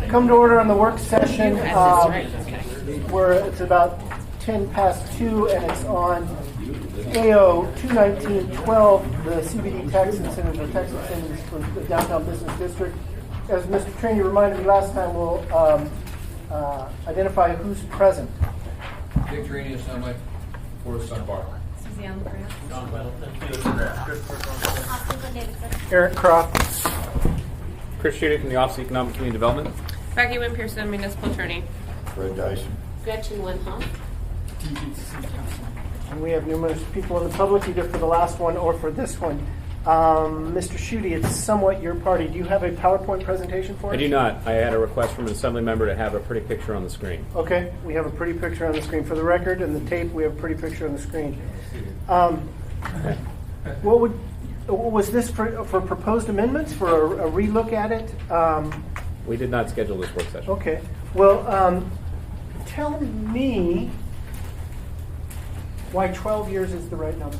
Come to order on the work session where it's about 10 past 2 and it's on AO 21912, the CBD tax incentives or tax incentives for the downtown business district. As Mr. Trainee reminded me last time, we'll identify who's present. Dick Trainee is on my fourth son bar. Suzanne Grant. Eric Croft. Chris Schutte from the Office of Economic Community Development. Becky Wynn Pearson, Municipal Attorney. Fred Dyson. Gretchen Winhoff. And we have numerous people in the public, either for the last one or for this one. Mr. Schutte, it's somewhat your party. Do you have a PowerPoint presentation for us? I do not. I had a request from an assembly member to have a pretty picture on the screen. Okay, we have a pretty picture on the screen. For the record and the tape, we have a pretty picture on the screen. Was this for proposed amendments, for a relook at it? We did not schedule this work session. Okay. Well, tell me why 12 years is the right number.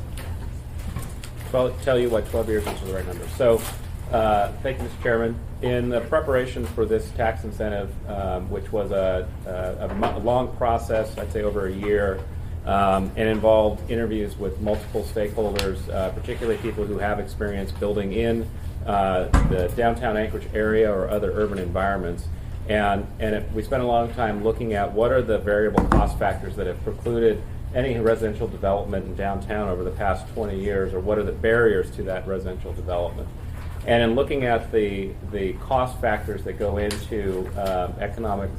I'll tell you why 12 years is the right number. So, thank you, Mr. Chairman. In the preparation for this tax incentive, which was a long process, I'd say over a year, and involved interviews with multiple stakeholders, particularly people who have experience building in the downtown Anchorage area or other urban environments. And we spent a long time looking at what are the variable cost factors that have precluded any residential development in downtown over the past 20 years, or what are the barriers to that residential development. And in looking at the cost factors that go into economic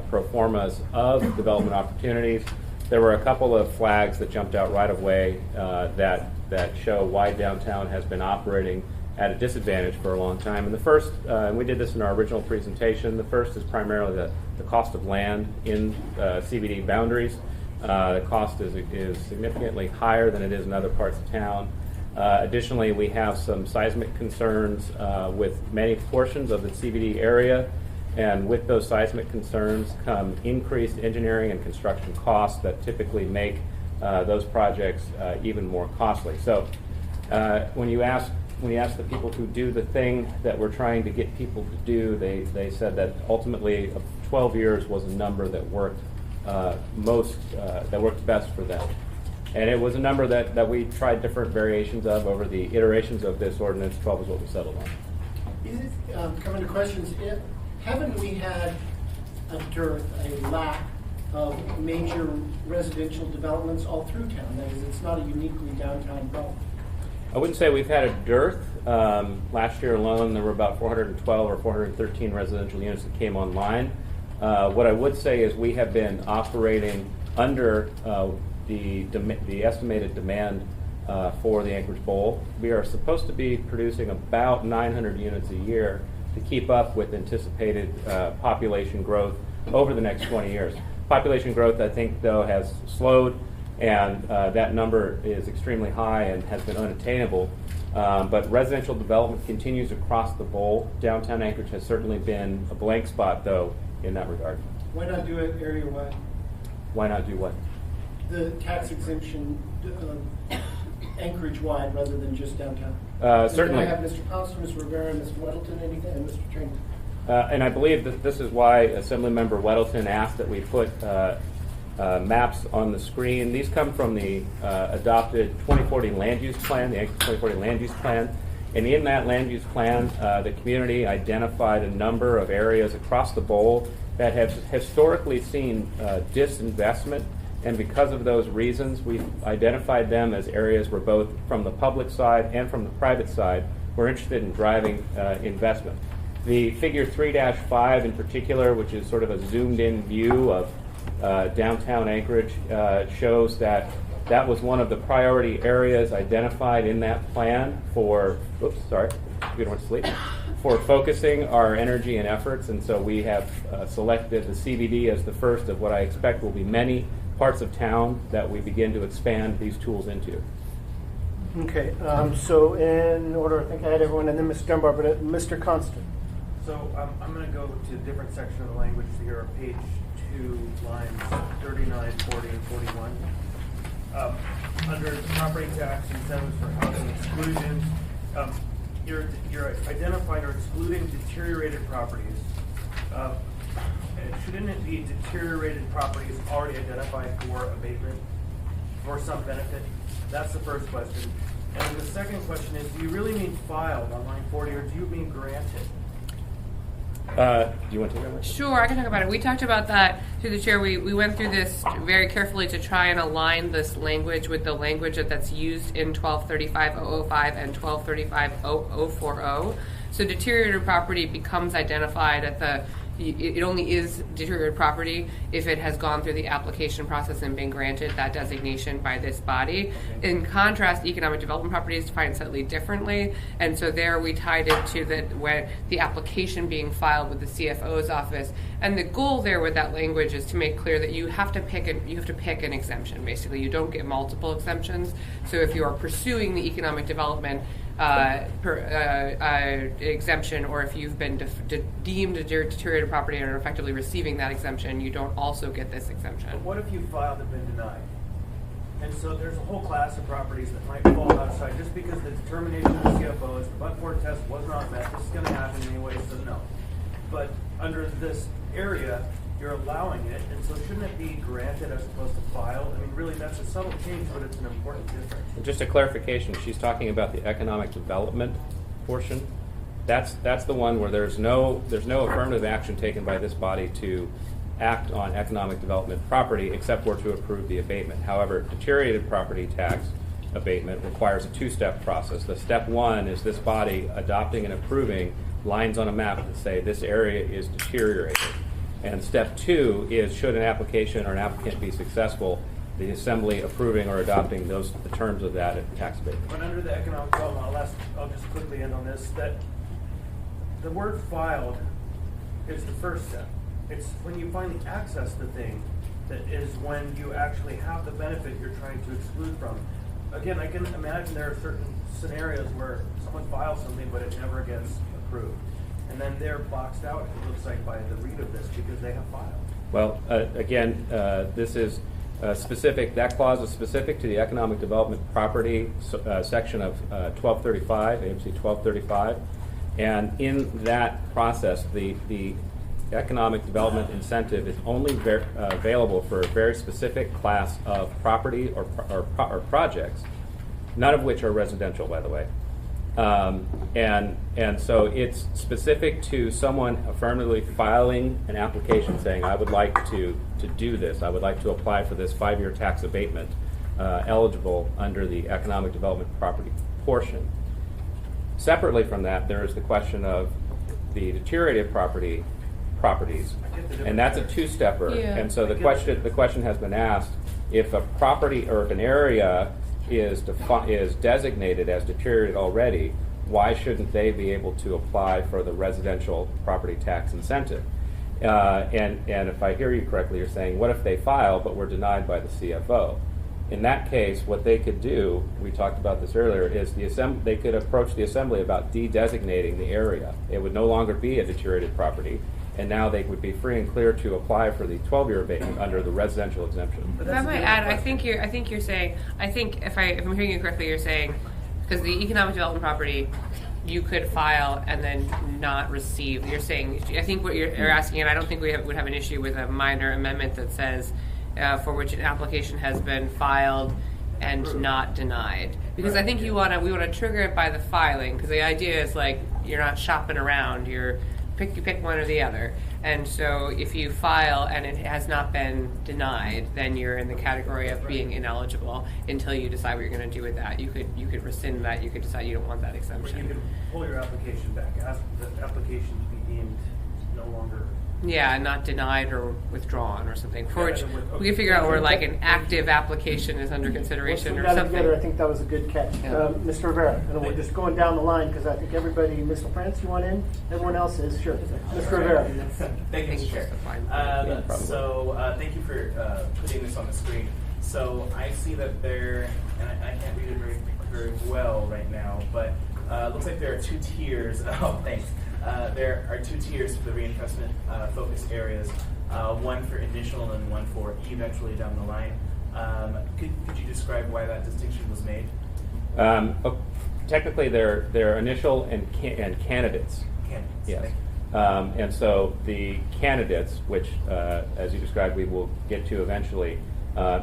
pro formas of development opportunities, there were a couple of flags that jumped out right away that show why downtown has been operating at a disadvantage for a long time. And the first, and we did this in our original presentation, the first is primarily the cost of land in CBD boundaries. The cost is significantly higher than it is in other parts of town. Additionally, we have some seismic concerns with many portions of the CBD area, and with those seismic concerns come increased engineering and construction costs that typically make those projects even more costly. So when you ask the people who do the thing that we're trying to get people to do, they said that ultimately 12 years was a number that worked that worked best for them. And it was a number that we tried different variations of over the iterations of this ordinance. 12 is what we settled on. Is it, coming to questions, haven't we had a dearth, a lack of major residential developments all through town? That is, it's not a uniquely downtown problem. I wouldn't say we've had a dearth. Last year alone, there were about 412 or 413 residential units that came online. What I would say is we have been operating under the estimated demand for the Anchorage Bowl. We are supposed to be producing about 900 units a year to keep up with anticipated population growth over the next 20 years. Population growth, I think, though, has slowed, and that number is extremely high and has been unattainable. But residential development continues across the bowl. Downtown Anchorage has certainly been a blank spot, though, in that regard. Why not do it area-wide? Why not do what? The tax exemption Anchorage-wide rather than just downtown. Certainly. I have Mr. Constant, Ms. Rivera, Ms. Weddleton, anything, and Mr. Trainee. And I believe that this is why Assemblymember Weddleton asked that we put maps on the screen. These come from the adopted 2040 land use plan, the Anchorage 2040 land use plan. And in that land use plan, the community identified a number of areas across the bowl that have historically seen disinvestment. And because of those reasons, we've identified them as areas where both from the public side and from the private side, we're interested in driving investment. The figure 3-5 in particular, which is sort of a zoomed in view of downtown Anchorage, shows that was one of the priority areas identified in that plan for, for focusing our energy and efforts. And so we have selected the CBD as the first of what I expect will be many parts of town that we begin to expand these tools into. Okay, so in order, I think I had everyone, and then Mr. Dunbar, but Mr. Constant. So I'm going to go to a different section of the language here on page 2, lines 39, 40, and 41. Under the property tax incentives for housing exclusions, you're identifying or excluding deteriorated properties Shouldn't it be deteriorated properties already identified for abatement for some benefit? That's the first question. And the second question is, do you really mean filed on line 40, or do you mean granted? Do you want to take that? Sure, I can talk about it. We talked about that through the chair. We went through this very carefully to try and align this language with the language that's used in 1235.005 and 1235.0040. So deteriorated property becomes identified at the, it only is deteriorated property if it has gone through the application process and been granted that designation by this body. In contrast, economic development property is defined slightly differently, and so there we tied it to the application being filed with the CFO's office. And the goal there with that language is to make clear that you have to pick an exemption. Basically, you don't get multiple exemptions. So if you are pursuing the economic development exemption, or if you've been deemed a deteriorated property and are effectively receiving that exemption, you don't also get this exemption. But what if you filed and been denied? And so there's a whole class of properties that might fall outside just because the determination of the CFO is the but-for test was not met. This is going to happen anyway, so no. But under this area, you're allowing it, and so shouldn't it be granted as opposed to filed? I mean, really, that's a subtle change, but it's an important difference. Just a clarification, she's talking about the economic development portion. That's the one where there's no affirmative action taken by this body to act on economic development property except for to approve the abatement. However, deteriorated property tax abatement requires a two-step process. The step one is this body adopting and approving lines on a map that say this area is deteriorated. And step two is, should an application or an applicant be successful, the assembly approving or adopting the terms of that tax abatement. But under the economic development, I'll just quickly end on this, that the word filed is the first step. It's when you finally access the thing that is when you actually have the benefit you're trying to exclude from. Again, I can imagine there are certain scenarios where someone files something but it never gets approved. And then they're boxed out, it looks like, by the read of this because they have filed. Well, again, this is specific, that clause is specific to the economic development property section of 1235, AMC 1235. And in that process, the economic development incentive is only available for a very specific class of property or projects, none of which are residential, by the way. And so it's specific to someone affirmatively filing an application saying, I would like to do this, I would like to apply for this 5-year tax abatement eligible under the economic development property portion. Separately from that, there is the question of the deteriorated properties, and that's a two-stepper. Yeah. And so the question has been asked, if a property or if an area is designated as deteriorated already, why shouldn't they be able to apply for the residential property tax incentive? And if I hear you correctly, you're saying, what if they file but were denied by the CFO? In that case, what they could do, we talked about this earlier, is they could approach the assembly about de-designating the area. It would no longer be a deteriorated property, and now they would be free and clear to apply for the 12-year abatement under the residential exemption. If I might add, I think you're saying, if I'm hearing you correctly, you're saying, because the economic development property, you could file and then not receive. You're saying, I think what you're asking, and I don't think we would have an issue with a minor amendment that says for which an application has been filed and not denied. Because I think we want to trigger it by the filing, because the idea is like you're not shopping around. You pick one or the other. And so if you file and it has not been denied, then you're in the category of being ineligible until you decide what you're going to do with that. You could rescind that. You could decide you don't want that exemption. You can pull your application back, ask the application to be deemed no longer. Yeah, not denied or withdrawn or something. For which okay. we can figure out where like an active application is under consideration Once we or got it something. together, I think that was a good catch. Yeah. Mr. Rivera, and we're just going down the line because I think everybody, Mr. France, you want in? Everyone else is? Sure. Mr. Rivera. Thank you, Mr. Chair. Thank you for putting this on the screen. So I see that there, and I can't read it very well right now, but it looks like there are 2 tiers. Oh, thanks. There are 2 tiers for the reinvestment focus areas, one for initial and one for eventually down the line. Could you describe why that distinction was made? Technically, they're initial and candidates. Candidates. Yes. And so the candidates, which, as you described, we will get to eventually,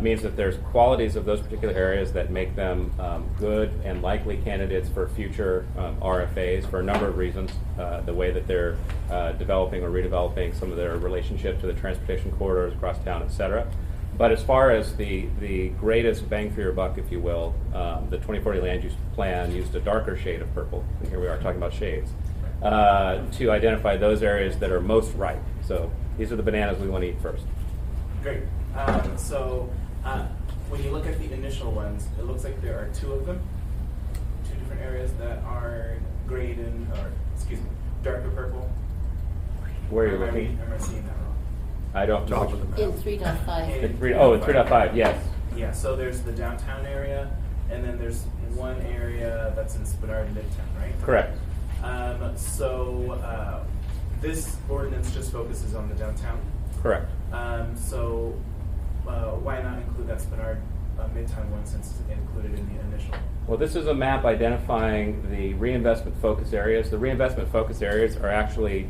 means that there's qualities of those particular areas that make them good and likely candidates for future RFAs for a number of reasons. The way that they're developing or redeveloping some of their relationship to the transportation corridors across town, et cetera. But as far as the greatest bang for your buck, if you will, the 2040 land use plan used a darker shade of purple, and here we are talking about shades, to identify those areas that are most ripe. So these are the bananas we want to eat first. Great. When you look at the initial ones, it looks like there are two of them, two different areas that are grayed in, or excuse me, darker purple. Where are you looking? Am I seeing that wrong? I don't know. In 3.5. In 3.5, yes. Yeah, so there's the downtown area, and then there's one area that's in Spinard Midtown, right? Correct. This ordinance just focuses on the downtown. Correct. Why not include that Spinard Midtown one since it's included in the initial? Well, this is a map identifying the reinvestment focus areas. The reinvestment focus areas are actually,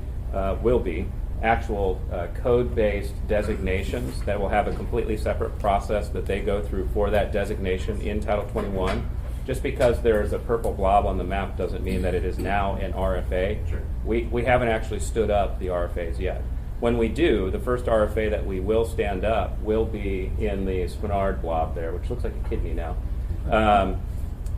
will be, actual code-based designations that will have a completely separate process that they go through for that designation in Title 21. Just because there is a purple blob on the map doesn't mean that it is now an RFA. Sure. We haven't actually stood up the RFAs yet. When we do, the first RFA that we will stand up will be in the Spinard blob there, which looks like a kidney now.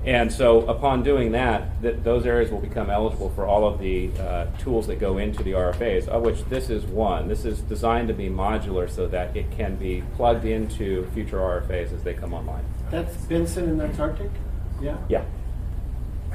And so upon doing that, those areas will become eligible for all of the tools that go into the RFAs, of which this is one. This is designed to be modular so that it can be plugged into future RFAs as they come online. That's Benson and that's Arctic? Yeah? Yeah.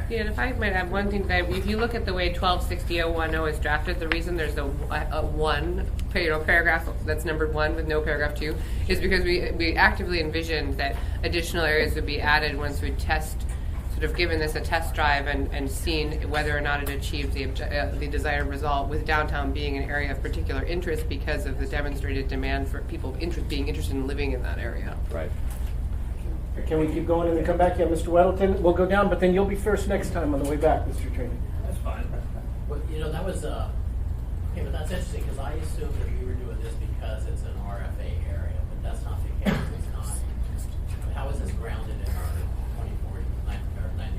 Yeah, and if I might add one thing, that if you look at the way 1260.010 is drafted, the reason there's a one paragraph that's numbered 1 with no paragraph 2 is because we actively envisioned that additional areas would be added once we sort of given this a test drive and seen whether or not it achieved the desired result, with downtown being an area of particular interest because of the demonstrated demand for people being interested in living in that area. Right. Can we keep going and then come back? Yeah, Mr. Weddleton, we'll go down, but then you'll be first next time on the way back, Mr. Trainee. That's fine. Well, that was, okay, but that's interesting because I assumed that we were doing this because it's an RFA area, but that's not the case. It's not. How is this grounded in our 2040 land use plan?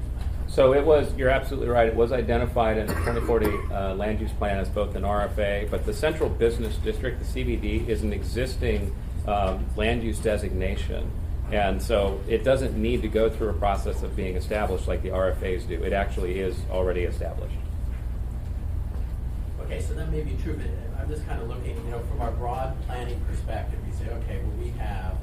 So it was, you're absolutely right, it was identified in the 2040 land use plan as both an RFA, but the central business district, the CBD, is an existing land use designation. And so it doesn't need to go through a process of being established like the RFAs do. It actually is already established. Okay, so that may be true, but I'm just kind of looking, from our broad planning perspective, we say, okay, well, we have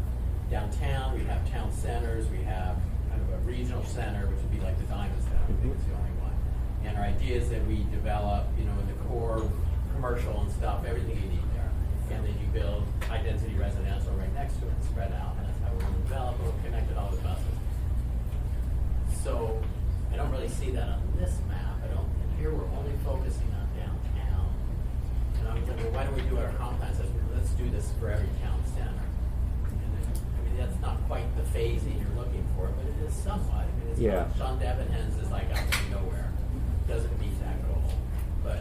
downtown, we have town centers, we have kind of a regional center, which would be like the Diamond Center, I think it's the only one. And our idea is that we develop, in the core commercial and stuff, everything you need there. And then you build high-density residential right next to it and spread out. We're going to develop, we're connected all the buses. So I don't really see that on this map. Here we're only focusing on downtown. And I'm thinking, well, why don't we do our comp plan? Let's do this for every town center. And that's not quite the phasing you're looking for, but it is somewhat. It's not, Sean Debenhams is like out of nowhere. Doesn't meet that goal. But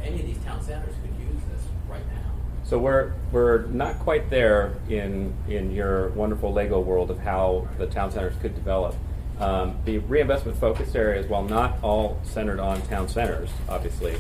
any of these town centers could use this right now. So we're not quite there in your wonderful Lego world of how the town centers could develop. The reinvestment focus areas, while not all centered on town centers, obviously,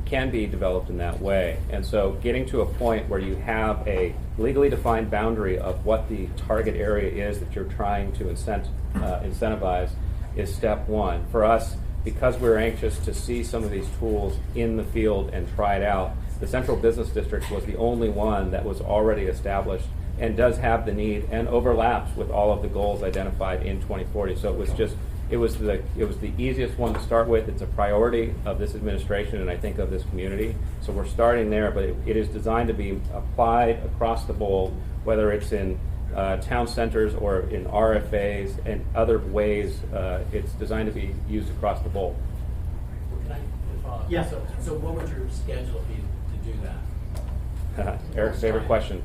can be developed in that way. And so getting to a point where you have a legally defined boundary of what the target area is that you're trying to incentivize is step one. For us, because we're anxious to see some of these tools in the field and try it out, the Central Business District was the only one that was already established and does have the need and overlaps with all of the goals identified in 2040. So it was the easiest one to start with. It's a priority of this administration and I think of this community. So we're starting there, but it is designed to be applied across the board, whether it's in town centers or in RFAs and other ways. It's designed to be used across the board. Can I follow up? Yeah. So what would your schedule be to do that? Eric's favorite question.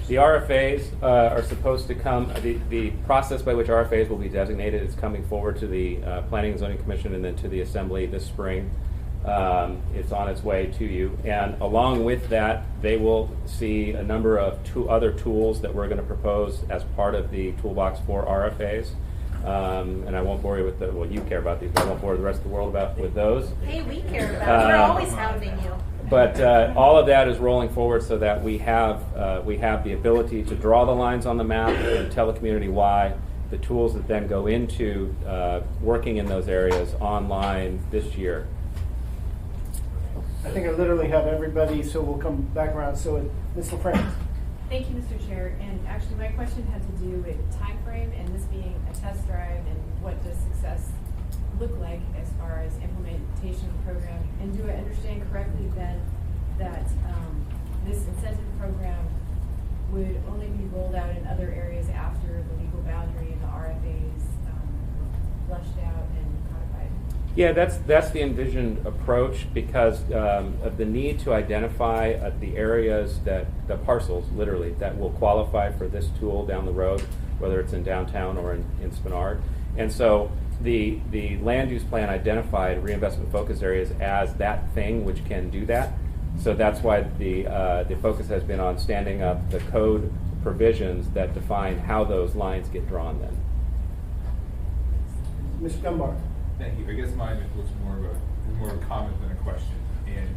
The RFAs are supposed to come, the process by which RFAs will be designated is coming forward to the Planning and Zoning Commission and then to the Assembly this spring. It's on its way to you. And along with that, they will see a number of other tools that we're going to propose as part of the toolbox for RFAs. And I won't bore you with you care about these, but I won't bore the rest of the world with those. Hey, we care about it. We're always hounding you. But all of that is rolling forward so that we have the ability to draw the lines on the map and tell the community why. The tools that then go into working in those areas online this year. I think I literally have everybody, so we'll come back around. So, Ms. LaFrance. Thank you, Mr. Chair. And actually, my question had to do with time frame and this being a test drive and what does success look like as far as implementation of the program. And do I understand correctly then that this incentive program would only be rolled out in other areas after the legal boundary and the RFAs were flushed out and codified? Yeah, that's the envisioned approach because of the need to identify the areas the parcels, literally, that will qualify for this tool down the road, whether it's in downtown or in Spenard. And so the land use plan identified reinvestment focus areas as that thing which can do that. So that's why the focus has been on standing up the code provisions that define how those lines get drawn then. Mr. Dunbar. Thank you. I guess mine was more of a comment than a question. And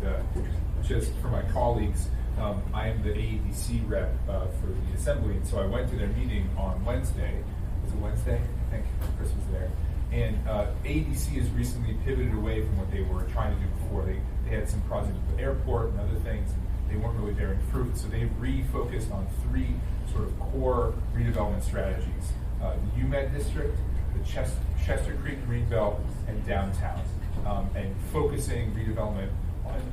just for my colleagues, I am the AEDC rep for the assembly, and so I went to their meeting on Wednesday. Was it Wednesday? I think Chris was there. And AEDC has recently pivoted away from what they were trying to do before. They had some projects with the airport and other things, and they weren't really bearing fruit. So they've refocused on 3 sort of core redevelopment strategies: the UMed district, the Chester Creek Greenbelt, and downtown, and focusing redevelopment.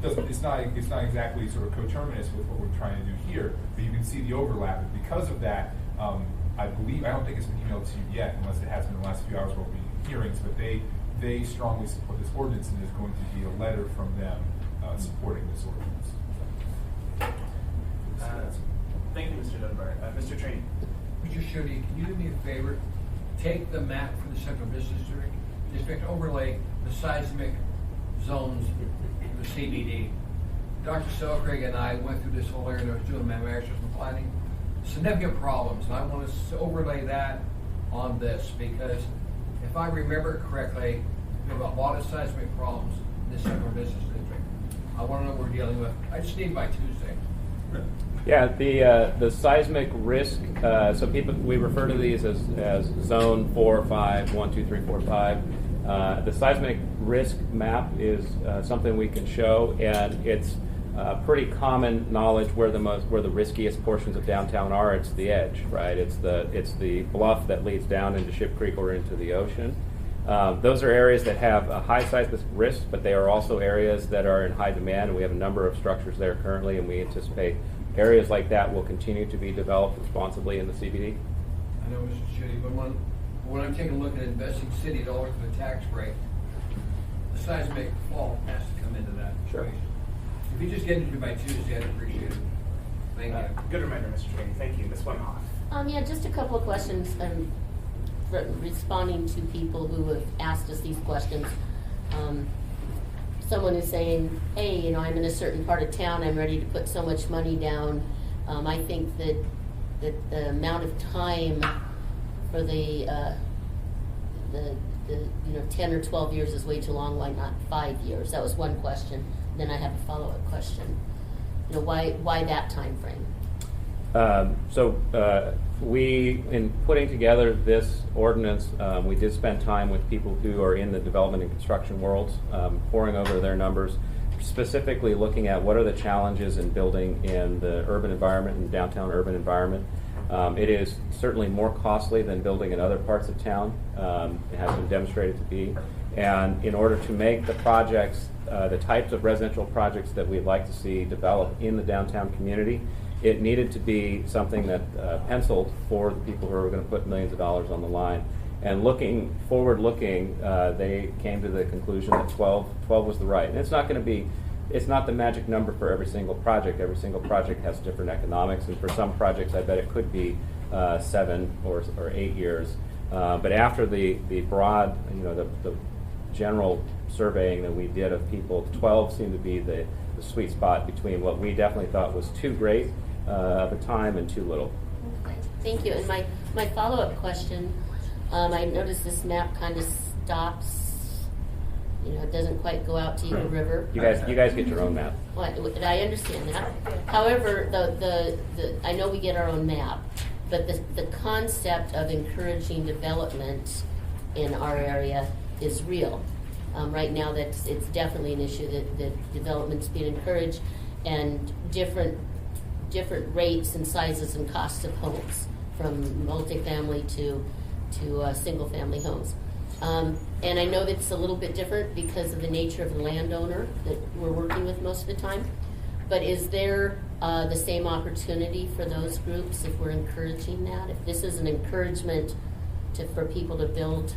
It's not exactly sort of coterminous with what we're trying to do here, but you can see the overlap. And because of that, I don't think it's been emailed to you yet, unless it has been in the last few hours while we've been in hearings, but they strongly support this ordinance, and there's going to be a letter from them supporting this ordinance. Thank you, Mr. Dunbar. Mr. Train. Mr. Schutte, can you do me a favor? Take the map from the Central Business District, overlay the seismic zones of the CBD. Dr. Selkrig and I went through this whole area and I was doing my master's in planning. Significant problems, and I want to overlay that on this because if I remember correctly, we have a lot of seismic problems in the Central Business District. I want to know what we're dealing with. I just need by Tuesday. Yeah, the seismic risk. So we refer to these as zone 4, 5, 1, 2, 3, 4, 5. The seismic risk map is something we can show, and it's pretty common knowledge where the riskiest portions of downtown are. It's the edge, right? It's the bluff that leads down into Ship Creek or into the ocean. Those are areas that have a high seismic risk, but they are also areas that are in high demand, and we have a number of structures there currently, and we anticipate areas like that will continue to be developed responsibly in the CBD. I know, Mr. Schutte, but when I'm taking a look at investing city dollars for the tax break, the seismic fault has to come into that. Sure. Equation. If you just get it to me by Tuesday, I'd appreciate it. Thank you. Good reminder, Mr. Train. Thank you. Ms. Wimhoff. Yeah, just a couple of questions. Responding to people who have asked us these questions. Someone is saying, hey, I'm in a certain part of town, I'm ready to put so much money down. I think that the amount of time for the 10 or 12 years is way too long. Why not 5 years? That was one question. Then I have a follow-up question. Why that time frame? We, in putting together this ordinance, we did spend time with people who are in the development and construction worlds, poring over their numbers, specifically looking at what are the challenges in building in the urban environment and downtown urban environment. It is certainly more costly than building in other parts of town. It has been demonstrated to be. And in order to make the projects, the types of residential projects that we'd like to see develop in the downtown community, it needed to be something that penciled for the people who are going to put millions of dollars on the line. And forward-looking, they came to the conclusion that 12 was the right. And it's not the magic number for every single project. Every single project has different economics, and for some projects, I bet it could be 7 or 8 years. But after the broad, the general surveying that we did of people, 12 seemed to be the sweet spot between what we definitely thought was too great of a time and too little. Okay, thank you. And my follow-up question, I noticed this map kind of stops, it doesn't quite go out to Eagle River. You guys get your own map. Well, I understand that. However, I know we get our own map, but the concept of encouraging development in our area is real. Right now, it's definitely an issue that development's being encouraged, and different rates and sizes and costs of homes, from multifamily to single-family homes. And I know that it's a little bit different because of the nature of the landowner that we're working with most of the time. But is there the same opportunity for those groups if we're encouraging that? If this is an encouragement for people to build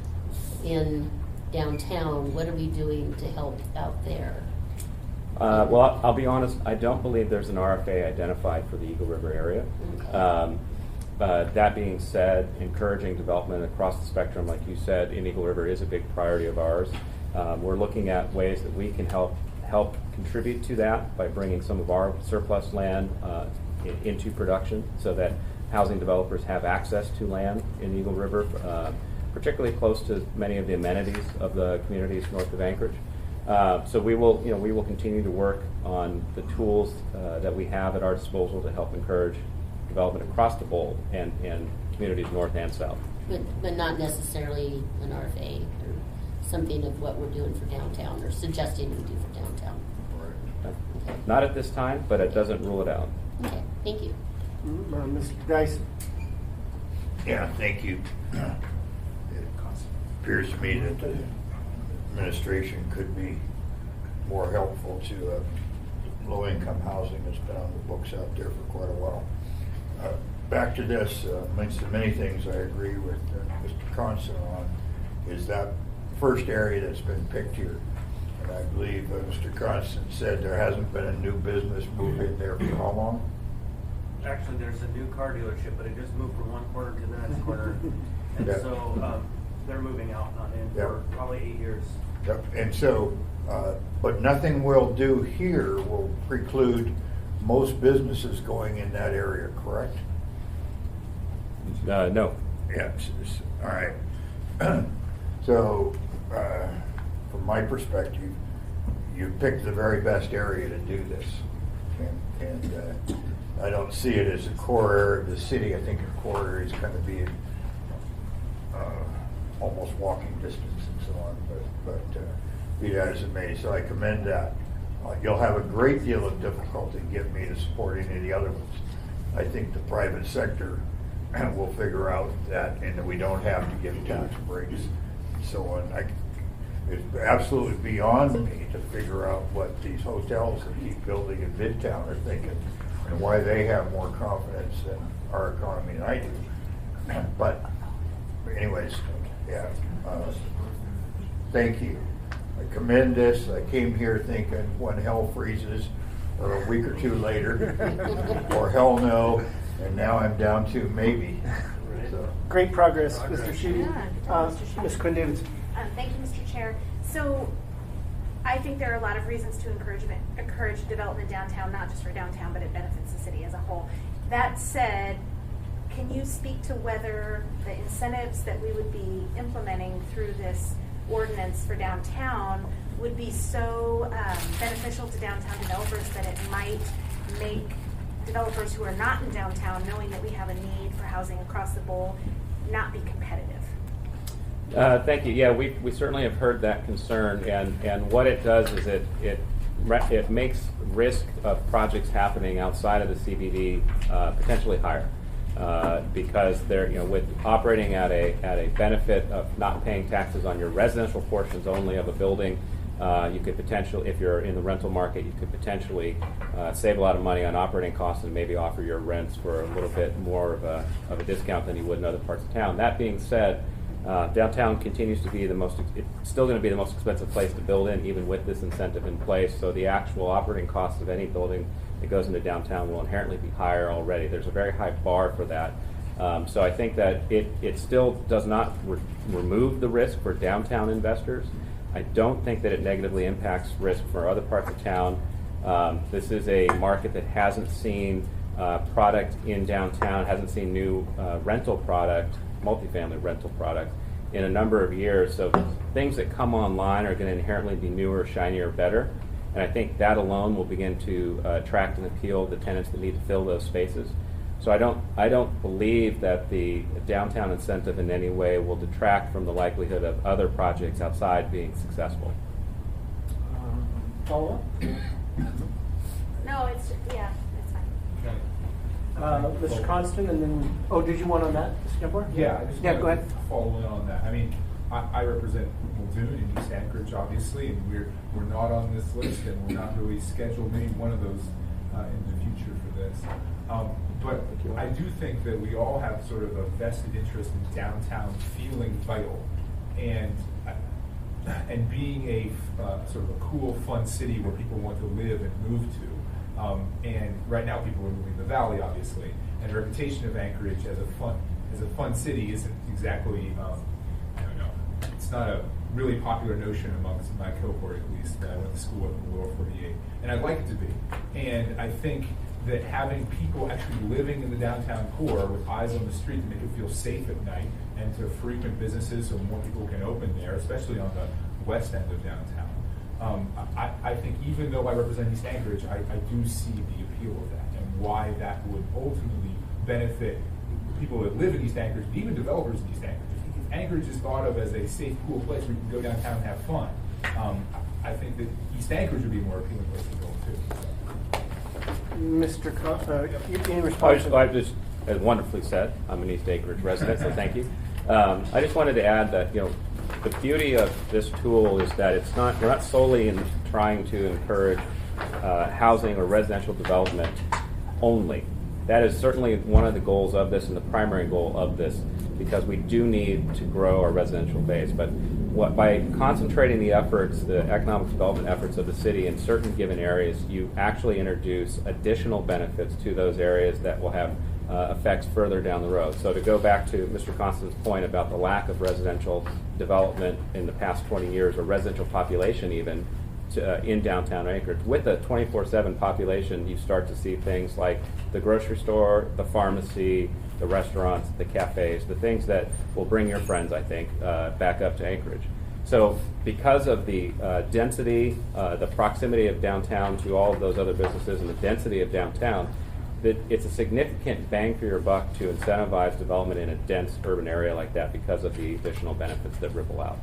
in downtown, what are we doing to help out there? Well, I'll be honest, I don't believe there's an RFA identified for the Eagle River area. Okay. That being said, encouraging development across the spectrum, like you said, in Eagle River is a big priority of ours. We're looking at ways that we can help contribute to that by bringing some of our surplus land into production, so that housing developers have access to land in Eagle River, particularly close to many of the amenities of the communities north of Anchorage. So we will continue to work on the tools that we have at our disposal to help encourage development across the bowl and communities north and south. But not necessarily an RFA or something of what we're doing for downtown or suggesting we do for downtown. Okay. Not at this time, but it doesn't rule it out. Okay, thank you. Mr. Dyson. Yeah, thank you. It appears to me that the administration could be more helpful to low-income housing that's been on the books out there for quite a while. Back to this, amongst the many things I agree with Mr. Conson on, is that first area that's been picked here. And I believe Mr. Conson said there hasn't been a new business move in there for how long? Actually, there's a new car dealership, but it just moved from one corner to the next corner. And Yeah. so they're moving out, not in, Yeah. for probably 8 years. Yep. And so, but nothing we'll do here will preclude most businesses going in that area, correct? No. Yes. All right. So, from my perspective, you picked the very best area to do this. And I don't see it as a core area of the city. I think a core area is going to be almost walking distance and so on, but be that as it may. So I commend that. You'll have a great deal of difficulty getting me to support any of the other ones. I think the private sector will figure out that, and that we don't have to give tax breaks and so on. It's absolutely beyond me to figure out what these hotels that keep building in Midtown are thinking, and why they have more confidence in our economy than I do. But anyways, yeah, thank you. I commend this. I came here thinking when hell freezes, or a week or two later, or hell no, and now I'm down to maybe. So. Great progress, Mr. Sheedy. Yeah, Ms. Quinn Davidson. Thank you, Mr. Chair. So I think there are a lot of reasons to encourage development downtown, not just for downtown, but it benefits the city as a whole. That said, can you speak to whether the incentives that we would be implementing through this ordinance for downtown would be so beneficial to downtown developers that it might make developers who are not in downtown, knowing that we have a need for housing across the bowl, not be competitive? Thank you. Yeah, we certainly have heard that concern, and what it does is it makes risk of projects happening outside of the CBD potentially higher, because they're with operating at a benefit of not paying taxes on your residential portions only of a building. You could potentially, if you're in the rental market, you could potentially save a lot of money on operating costs and maybe offer your rents for a little bit more of a discount than you would in other parts of town. That being said, downtown continues to be it's still going to be the most expensive place to build in, even with this incentive in place. So the actual operating costs of any building that goes into downtown will inherently be higher already. There's a very high bar for that. So I think that it still does not remove the risk for downtown investors, I don't think that it negatively impacts risk for other parts of town. This is a market that hasn't seen product in downtown, hasn't seen new rental product, multifamily rental product in a number of years. So things that come online are going to inherently be newer, shinier, better. And I think that alone will begin to attract and appeal the tenants that need to fill those spaces. So I don't believe that the downtown incentive in any way will detract from the likelihood of other projects outside being successful. Follow up? No, it's fine. Mr. Constant, and then, did you want on that, Mr. Gilmore? Yeah, I just go wanted ahead. to follow in on that. I mean, I represent Muldoon and East Anchorage, obviously, and we're not on this list, and we're not really scheduled maybe one of those in the future for this. But I do think that we all have sort of a vested interest in downtown feeling vital and being a sort of a cool, fun city where people want to live and move to. And right now, people are moving to the Valley, obviously, and the reputation of Anchorage as a fun city isn't exactly I don't know. It's not a really popular notion amongst my cohort, at least. I went to school in the lower 48, and I'd like it to be. And I think that having people actually living in the downtown core with eyes on the street to make it feel safe at night and to frequent businesses so more people can open there, especially on the west end of downtown. I think even though I represent East Anchorage, I do see the appeal of that and why that would ultimately benefit people that live in East Anchorage, even developers in East Anchorage. If Anchorage is thought of as a safe, cool place where you can go downtown and have fun, I think that East Anchorage would be a more appealing place to go to. In response, I just, as wonderfully said, I'm an East Anchorage resident, so thank you. I just wanted to add that, the beauty of this tool is that we're not solely in trying to encourage housing or residential development only. That is certainly one of the goals of this and the primary goal of this, because we do need to grow our residential base. But by concentrating the efforts, the economic development efforts of the city in certain given areas, you actually introduce additional benefits to those areas that will have effects further down the road. So to go back to Mr. Constance's point about the lack of residential development in the past 20 years, or residential population even, in downtown Anchorage, with a 24/7 population, you start to see things like the grocery store, the pharmacy, the restaurants, the cafes, the things that will bring your friends, I think, back up to Anchorage. So because of the density, the proximity of downtown to all of those other businesses and the density of downtown, that it's a significant bang for your buck to incentivize development in a dense urban area like that because of the additional benefits that ripple out.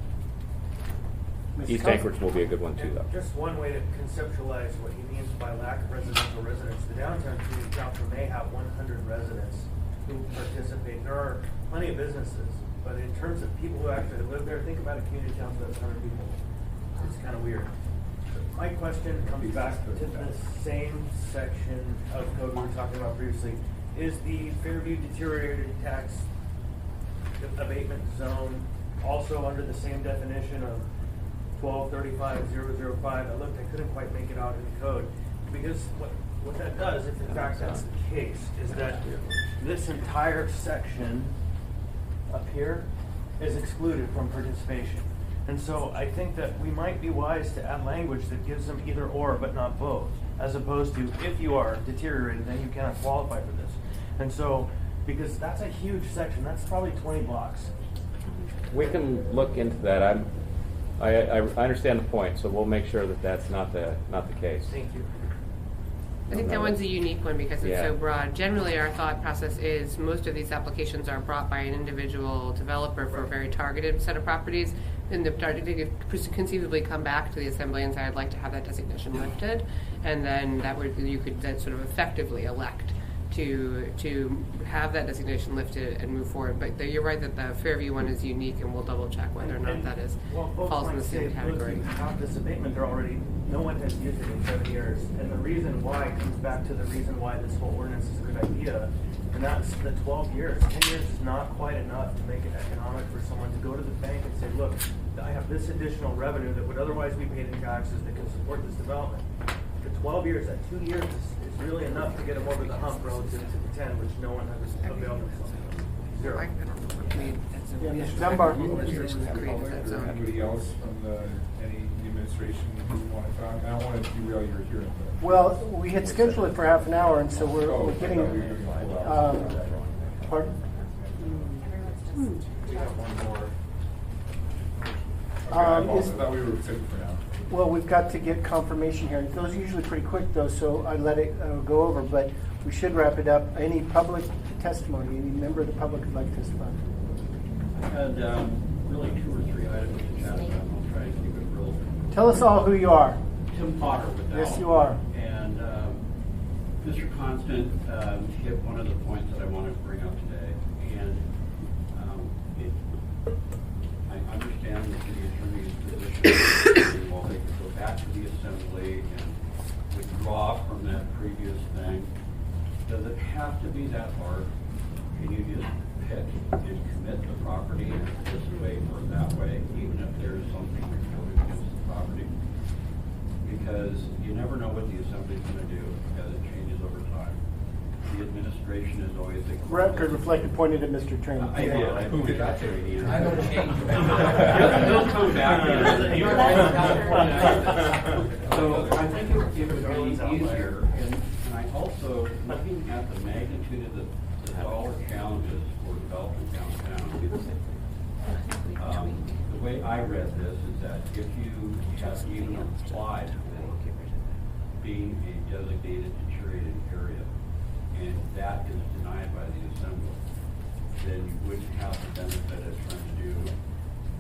East Anchorage will be a good one too, though. Just one way to conceptualize what he means by lack of residential residents. The downtown community council may have 100 residents who participate. There are plenty of businesses, but in terms of people who actually live there, think about a community council that's 100 people. It's kind of weird. My question comes back to the same section of code we were talking about previously. Is the Fairview deteriorated tax abatement zone also under the same definition of 1235.005? I looked, I couldn't quite make it out in the code. Because what that does, if in fact that's the case, is that this entire section up here is excluded from participation. And so I think that we might be wise to add language that gives them either or, but not both, as opposed to if you are deteriorated, then you cannot qualify for this. And so, because that's a huge section, that's probably 20 blocks. We can look into that. I understand the point, so we'll make sure that that's not the case. Thank you. I think that one's a unique one because it's Yeah. so broad. Generally, our thought process is most of these applications are brought by an individual developer for a very targeted set of properties. And the target could conceivably come back to the assembly and say, I'd like to have that designation lifted. And then you could then sort of effectively elect to have that designation lifted and move forward. But you're right that the Fairview one is unique, and we'll double check whether or not that is falls in the same category. Without this abatement, they're already, no one has used it in 7 years. And the reason why comes back to the reason why this whole ordinance is a good idea. And that's the 12 years. 10 years is not quite enough to make it economic for someone to go to the bank and say, look, I have this additional revenue that would otherwise be paid in taxes that can support this development. The 12 years, that 2 years is really enough to get them over the hump relative to the 10, which no one has availed themselves of. I don't know what we, that's Yeah, a- Mr. Dunbar. Administration that created that zone. Anybody else from any administration who want to talk? I don't want to derail your hearing. But Well, we had scheduled it for half an hour, and so we're getting. I thought we were doing a full hour. Pardon? We have one more. Okay, I I thought we were sitting for now. Well, we've got to get confirmation here. Those are usually pretty quick, though, so I let it go over. But we should wrap it up. Any public testimony? Any member of the public would like to testify? I had really 2 or 3 items to chat about. I'll try and keep it real. Tell us all who you are. Tim Potter with Yes, Al. you are. And Mr. Constant hit one of the points that I wanted to bring up today. And I understand the city attorney's position. Well, they could go back to the assembly and withdraw from that previous thing. Does it have to be that hard? Can you just pick and commit the property this way or that way, even if there is something recorded against the property? Because you never know what the assembly's going to do, because it changes over time. The administration is always a Record reflected pointed at Mr. Train. I did. I pointed that to you. I don't change. He'll come back. So I think it would be easier, and I also, looking at the magnitude of the dollar challenges for development downtown, the way I read this is that if you have even applied for being a designated deteriorated area, and that is denied by the assembly, then you wouldn't have the benefit of trying to do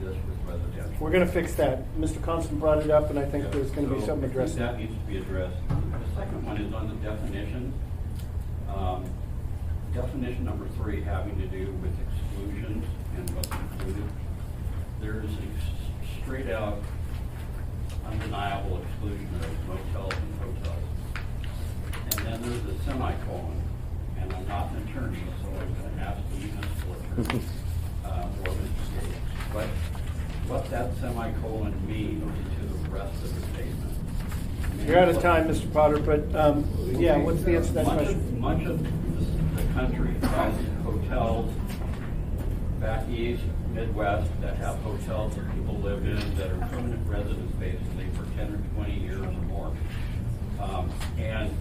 this with residential. We're going to fix that. Mr. Constant brought it up, and I think there's going to be something addressed. That needs to be addressed. The second one is on the definition. Definition number 3 having to do with exclusions and what's included. There's a straight out undeniable exclusion of motels and hotels. And then there's a semicolon, and I'm not an attorney, so I'm going to ask the municipal attorney or Mr. Gates. But what that semicolon means to the rest of the statement. You're out of time, Mr. Potter, but yeah, what's the answer to that question? Much of the country has hotels back east, Midwest, that have hotels that people live in that are permanent residence basically for 10 or 20 years or more. And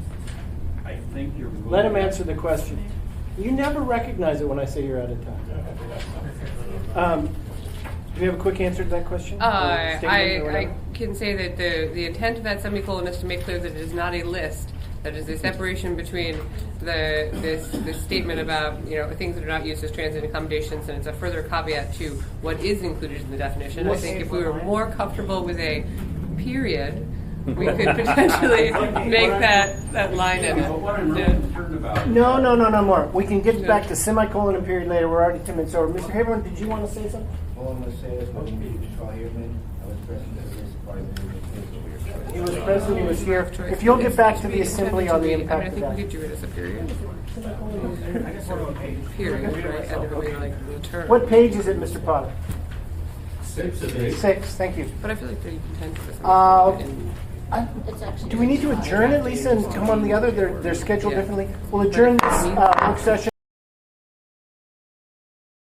I think you're moving. Let him answer the question. You never recognize it when I say you're out of time. Do you have a quick answer to that question? I can say that the intent of that semicolon is to make clear that it is not a list. That is a separation between this statement about things that are not used as transit accommodations, and it's a further caveat to what is included in the definition. I think if we were more comfortable with a period, we could potentially make that line in it. What I'm really concerned about. No more. We can get back to semicolon and period later. We're already 10 minutes over. Mr. Haberman, did you want to say something? All I'm going to say is when you saw Haberman, I was present at this part of the meeting. He was present, he was here. If you'll get back to the assembly on the impact I of think we that. could do it as a period. Period, right? And it would be like the term. What page is it, Mr. Potter? 6 of 8. 6, thank you. But I feel like the intent of this. It's actually. Do we need to adjourn it, Lisa, and come on the other? They're scheduled Yeah. differently. We'll adjourn this work session.